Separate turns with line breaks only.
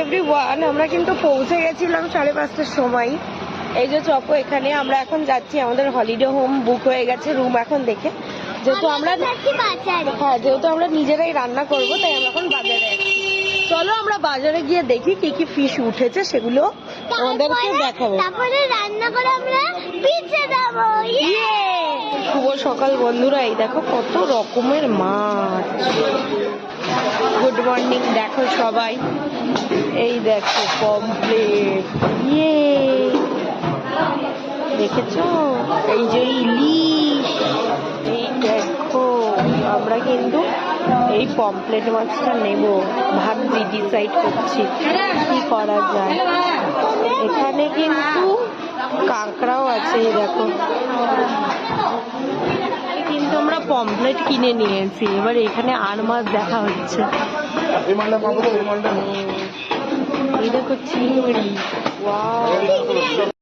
Everyone, আমরা কিন্তু পৌঁছে গেছিলাম 5:30টার সময়। এই যে চকো, এখানে আমরা এখন যাচ্ছি, আমাদের হলিডে হোম বুক হয়ে গেছে রুম এখন দেখে। যেহেতু আমরা যেহেতু আমরা নিজেরাই রান্না করব, তাই আমরা এখন বাজারে যাচ্ছি। চলো আমরা বাজারে গিয়ে দেখি কি কি ফিশ উঠেছে, সেগুলো আমাদেরকে দেখাবো।
তারপরে রান্না করে আমরা পিৎজা দেবো।
শুভ সকাল বন্ধুরা, এই দেখো কত রকমের মাছ। গুড মর্নিং, দেখো সবাই, এই দেখো পমফ্রেট, দেখেছো? এই যে ইলিশ, এই দেখো। আমরা কিন্তু এই পমফ্রেট মাছটা নেব, ভাবছি, ডিসাইড করছি কি করা যায়। এখানে কিন্তু কাঁকড়াও আছে, এই দেখো। কিন্তু আমরা পমফ্রেট কিনে নিয়েছি, এবার এখানে আর মাছ দেখা হচ্ছে। এই দেখো চিংড়ি, ওয়াও।